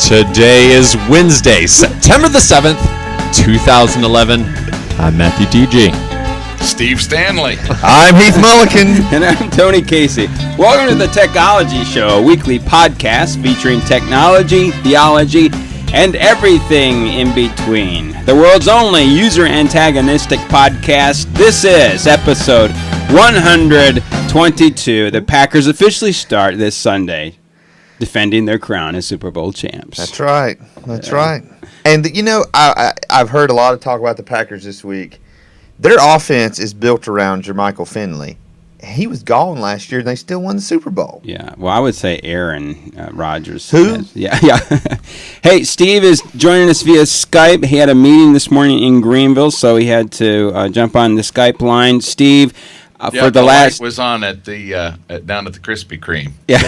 Today is Wednesday, September the 7th, 2011. I'm Matthew DG. Steve Stanley. I'm Heath Mulliken. And I'm Tony Casey. Welcome to the Technology Show, a weekly podcast featuring technology, theology, and everything in between. The world's only user-antagonistic podcast. This is episode 122. The Packers officially start this Sunday, defending their crown as Super Bowl champs. That's right. That's right. And, you know, I've heard a lot of talk about the Packers this week. Their offense is built around Jermichael Finley. He was gone last year, and they still won the Super Bowl. Yeah, well, I would say Aaron Rodgers. Who? Yeah. Hey, Steve is joining us via Skype. He had a meeting this morning in Greenville, so he had to jump on the Skype line. Steve, for the last... light was on at the down at the Krispy Kreme. Yeah.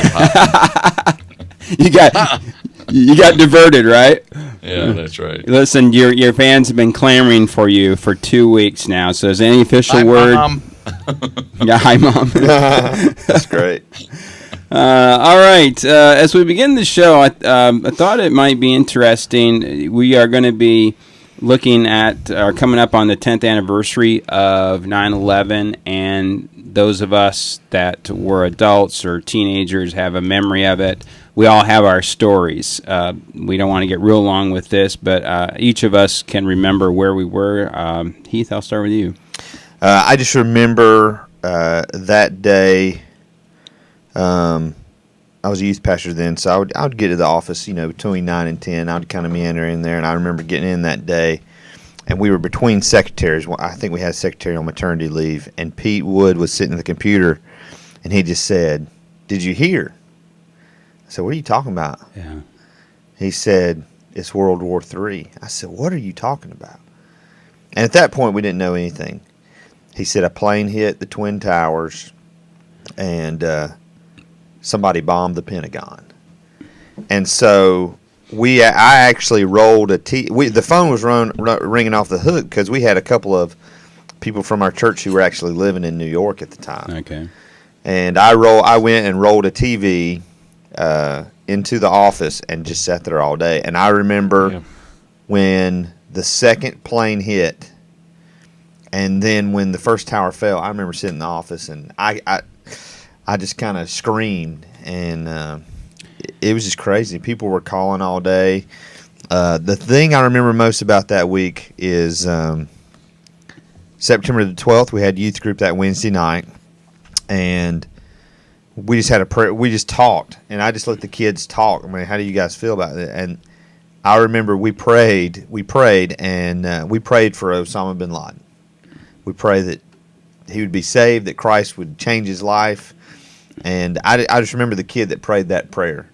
You got diverted, right? Yeah, that's right. Listen, your fans have been clamoring for you for 2 weeks now. So, is there any official Hi, word? Mom. Yeah, hi, Mom. That's great. All right. As we begin the show, I thought it might be interesting. We are going to be looking at coming up on the 10th anniversary of 9/11, and those of us that were adults or teenagers have a memory of it. We all have our stories. We don't want to get real long with this, but each of us can remember where we were. Heath, I'll start with you. I just remember that day. I was a youth pastor then, so I would get to the office, you know, between 9 and 10. I would kind of meander in there, and I remember getting in that day, and we were between secretaries. Well, I think we had a secretary on maternity leave, and Pete Wood was sitting at the computer, and he just said, "Did you hear?" I said, "What are you talking about?" Yeah. He said, "It's World War III." I said, "What are you talking about?" And at that point, we didn't know anything. He said a plane hit the Twin Towers, and somebody bombed the Pentagon. And so I actually rolled the phone was ringing off the hook because we had a couple of people from our church who were actually living in New York at the time. Okay. And I went and rolled a TV into the office and just sat there all day. And I remember when the second plane hit, and then when the first tower fell, I remember sitting in the office and I just kind of screamed, and it was just crazy. People were calling all day. The thing I remember most about that week is September the 12th. We had youth group that Wednesday night, and we just had a prayer. We just talked, and I just let the kids talk. I mean, how do you guys feel about it? And I remember we prayed, and we prayed for Osama bin Laden. We prayed that he would be saved, that Christ would change his life. And I just remember the kid that prayed that prayer,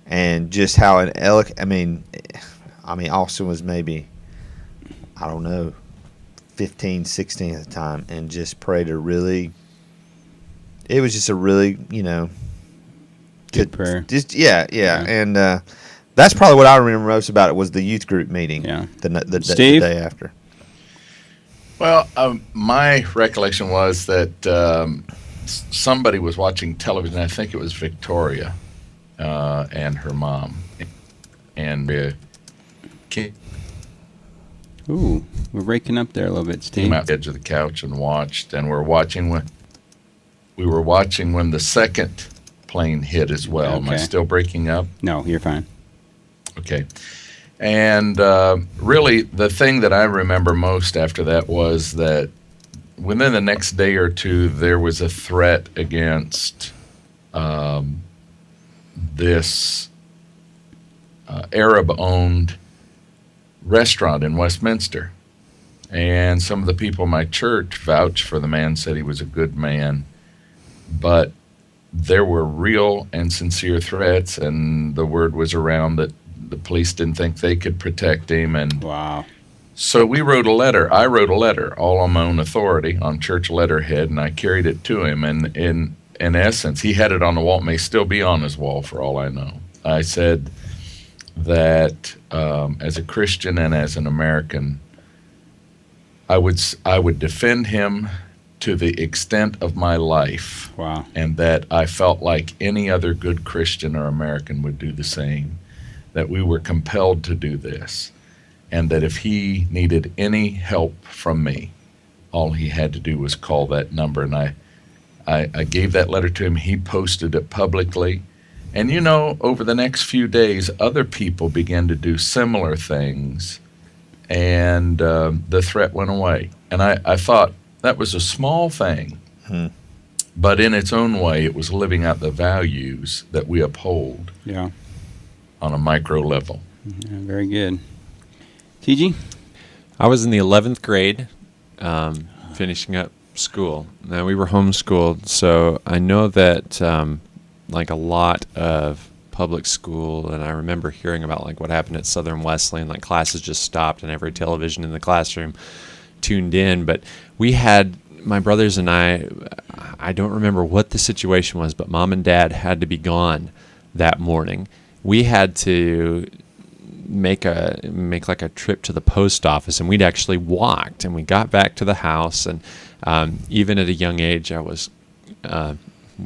and just how I mean, Austin was maybe, I don't know, 15, 16 at the time, and just prayed it was just a really, you know, Good prayer. Just yeah. And that's probably what I remember most about it was the youth group meeting. Yeah. The Steve? day after. Well, my recollection was that somebody was watching television. I think it was Victoria and her mom, and Ooh, we're breaking up there a little bit, Steve. came out the edge of the couch and watched. And we were watching when the second plane hit as well. Am I Okay. still breaking up? No, you're fine. Okay. And really, the thing that I remember most after that was that within the next day or two, there was a threat against this Arab-owned restaurant in Westminster. And some of the people in my church vouched for the man, said he was a good man. But there were real and sincere threats, and the word was around that the police didn't think they could protect him. And Wow. so we wrote a letter. I wrote a letter, all on my own authority, on church letterhead, and I carried it to him. And in essence, he had it on the wall. It may still be on his wall for all I know. I said that as a Christian and as an American, I would defend him to the extent of my life. Wow. And that I felt like any other good Christian or American would do the same. that we were compelled to do this, and that if he needed any help from me, all he had to do was call that number. And I gave that letter to him. He posted it publicly. And over the next few days, other people began to do similar things, and the threat went away. And I thought that was a small thing, but in its own way, it was living out the values that we uphold on a micro level. Yeah, very good. TG? I was in the 11th grade, finishing up school. Now, we were homeschooled, so I know that like a lot of public school, and I remember hearing about like what happened at Southern Wesleyan, like classes just stopped and every television in the classroom tuned in. But we had, my brothers and I don't remember what the situation was, but Mom and Dad had to be gone that morning. We had to make like a trip to the post office, and we'd actually walked, and we got back to the house. And even at a young age, I was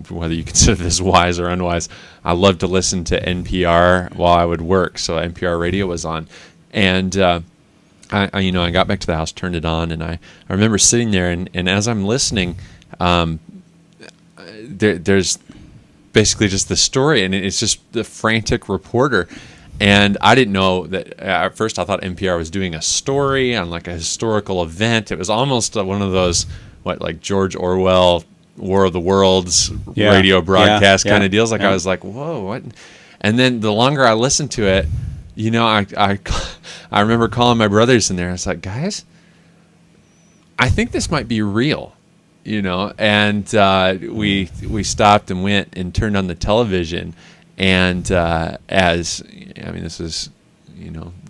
whether you consider this wise or unwise, I loved to listen to NPR while I would work. So NPR radio was on, and I got back to the house, turned it on, and I remember sitting there, and as I'm listening, there's basically just the story, and it's just the frantic reporter. And I didn't know that at first. I thought NPR was doing a story on like a historical event. It was almost one of those, like George Orwell, War of the Worlds radio broadcast kind of deals. Like I was like, whoa, what? And then the longer I listened to it, I remember calling my brothers in there. I was like, guys, I think this might be real, And we stopped and went and turned on the television. And this is,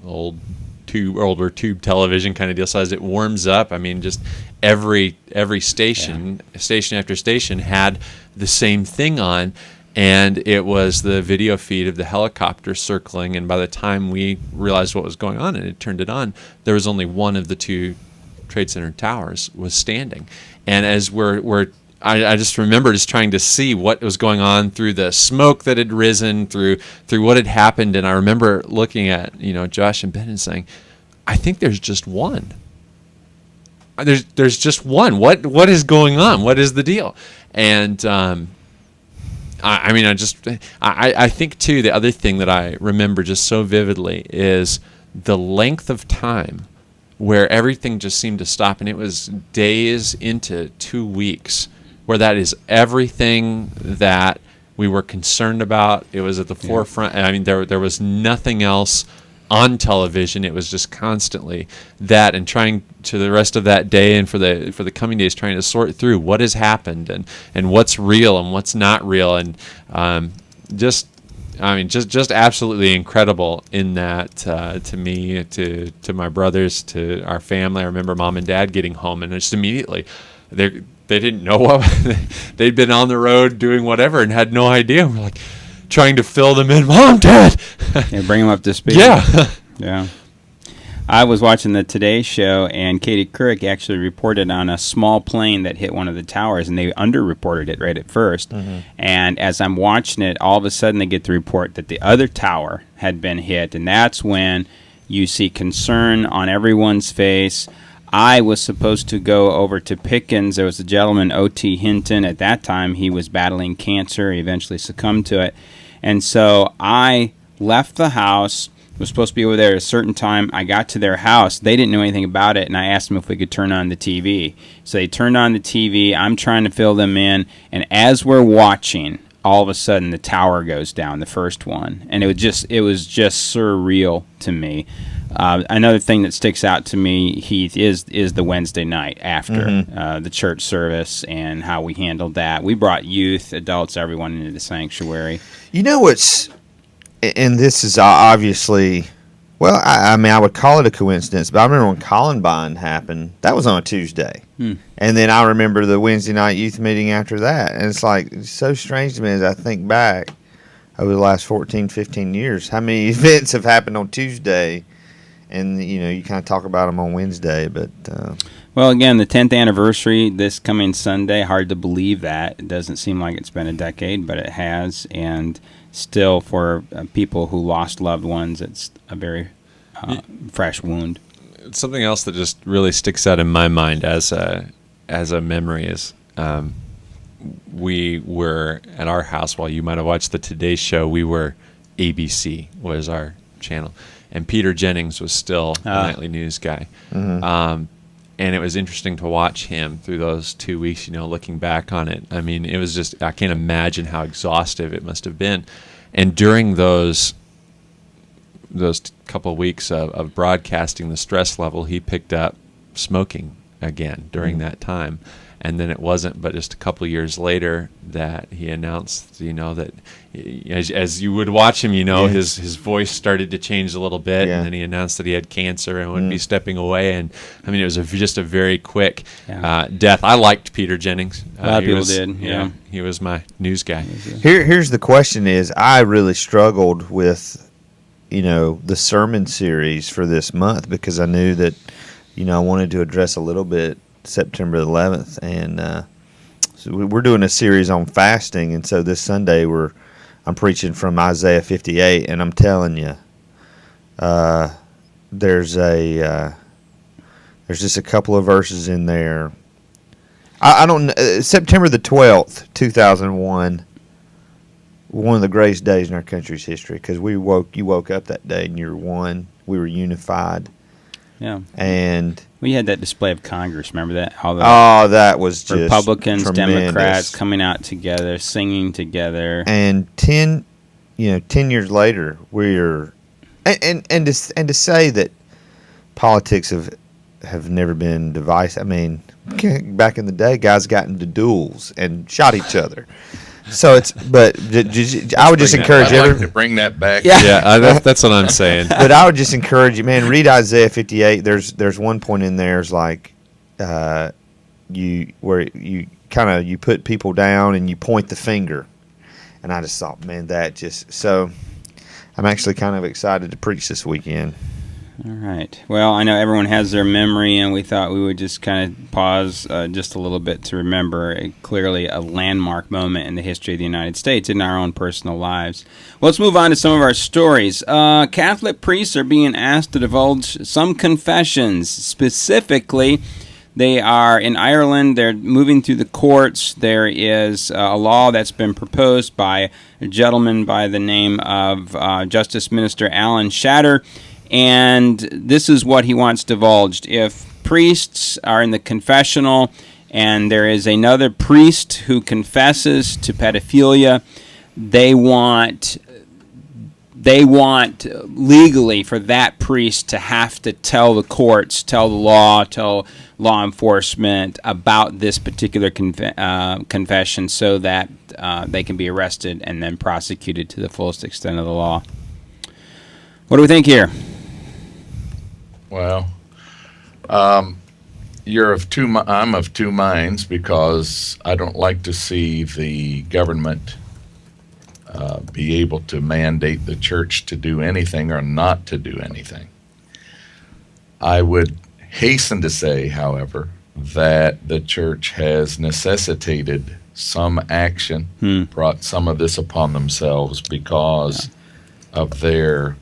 older tube television kind of deal. So as it warms up, just every station after station had the same thing on, and it was the video feed of the helicopter circling. And by the time we realized what was going on and it turned it on, there was only one of the two Trade Center towers was standing. And as I just remember just trying to see what was going on through the smoke that had risen, through what had happened. And I remember looking at, Josh and Ben and saying, I think there's just one. There's just one. What is going on? What is the deal? And I think too, the other thing that I remember just so vividly is the length of time where everything just seemed to stop, and it was days into 2 weeks where that is everything that we were concerned about. It was at the forefront. There was nothing else on television. It was just constantly that, and trying to the rest of that day and for the coming days, trying to sort through what has happened and what's real and what's not real, and just absolutely incredible in that, to me, to my brothers, to our family. I remember Mom and Dad getting home, and just immediately they didn't know what they'd been on the road doing whatever and had no idea. We're like trying to fill them in. Mom, Dad. Bring them up to speed. Yeah. I was watching the Today Show, and Katie Couric actually reported on a small plane that hit one of the towers, and they underreported it right at first. Mm-hmm. And as I'm watching it, all of a sudden they get the report that the other tower had been hit, and that's when you see concern on everyone's face. I was supposed to go over to Pickens. There was a gentleman, O.T. Hinton. At that time, he was battling cancer. He eventually succumbed to it. And so I left the house, was supposed to be over there at a certain time. I got to their house. They didn't know anything about it, and I asked them if we could turn on the TV. So they turned on the TV. I'm trying to fill them in. And as we're watching, all of a sudden the tower goes down, the first one. And it was just surreal to me. Another thing that sticks out to me, Heath, is the Wednesday night after the church service and how we handled that. We brought youth, adults, everyone into the sanctuary. You know what's, and this is obviously, well, I would call it a coincidence, but I remember when Columbine happened, that was on a Tuesday. And then I remember the Wednesday night youth meeting after that. And it's like, it's so strange to me as I think back over the last 14, 15 years, how many events have happened on Tuesday. And, you kind of talk about them on Wednesday, but... Well, again, the 10th anniversary this coming Sunday. Hard to believe that. It doesn't seem like it's been a decade, but it has. And still for people who lost loved ones, it's a very fresh wound. Something else that just really sticks out in my mind as a memory is we were at our house. While you might have watched the Today Show, we were ABC was our channel, and Peter Jennings was still the nightly news guy. And it was interesting to watch him through those 2 weeks, looking back on it. I mean, it was just, I can't imagine how exhaustive it must have been. And during those couple of weeks of broadcasting, the stress level, he picked up smoking again during that time. And then it wasn't but just a couple of years later that he announced, that as you would watch him, his voice started to change a little bit. Yeah. And then he announced that he had cancer and would be stepping away. And I mean, it was just a very quick death. I liked Peter Jennings. A lot of people did. Yeah. He was my news guy. Here's the question: is I really struggled with, the sermon series for this month because I knew that, I wanted to address a little bit September 11th, and so we're doing a series on fasting, and so this Sunday I'm preaching from Isaiah 58, and I'm telling you, there's just a couple of verses in there. I don't September the 12th, 2001, one of the greatest days in our country's history, because you woke up that day and you were one. We were unified. Yeah. And we had that display of Congress. Remember that? All the that was just Republicans, tremendous. Democrats coming out together, singing together. And 10 years later, we're and to say that politics have never been divisive. I mean, back in the day, guys got into duels and shot each other. So I would just encourage I'd like to bring that back. That's what I'm saying. But I would just encourage you, man, read Isaiah 58. There's one point in there is like you put people down and you point the finger. And I just thought, man, so I'm actually kind of excited to preach this weekend. All right. Well, I know everyone has their memory, and we thought we would just kind of pause just a little bit to remember clearly a landmark moment in the history of the United States in our own personal lives. Well, let's move on to some of our stories. Catholic priests are being asked to divulge some confessions. Specifically, they are in Ireland. They're moving through the courts. There is a law that's been proposed by a gentleman by the name of Justice Minister Alan Shatter. And this is what he wants divulged. If priests are in the confessional and there is another priest who confesses to pedophilia, they want legally for that priest to have to tell the courts, tell law enforcement about this particular confession so that they can be arrested and then prosecuted to the fullest extent of the law. What do we think here? Well, I'm of two minds because I don't like to see the government be able to mandate the church to do anything or not to do anything. I would hasten to say, however, that the church has necessitated some action, brought some of this upon themselves because of their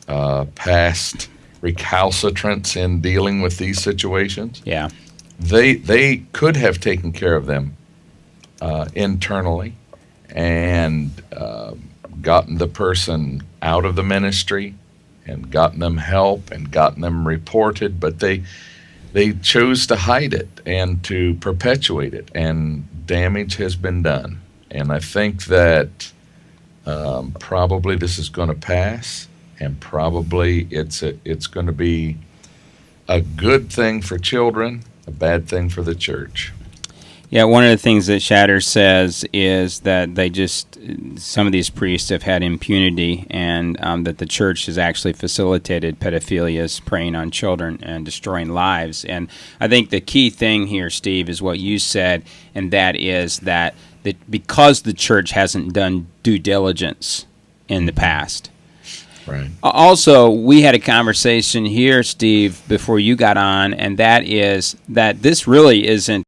past recalcitrance in dealing with these situations. Yeah. They could have taken care of them internally and gotten the person out of the ministry and gotten them help and gotten them reported, but they chose to hide it and to perpetuate it, and damage has been done. And I think that probably this is going to pass, and probably it's going to be a good thing for children, a bad thing for the church. Yeah, one of the things that Shatter says is that some of these priests have had impunity, and that the church has actually facilitated pedophilia, preying on children and destroying lives. And I think the key thing here, Steve, is what you said, and that is that because the church hasn't done due diligence in the past. Right. Also, we had a conversation here, Steve, before you got on, and that is that this really isn't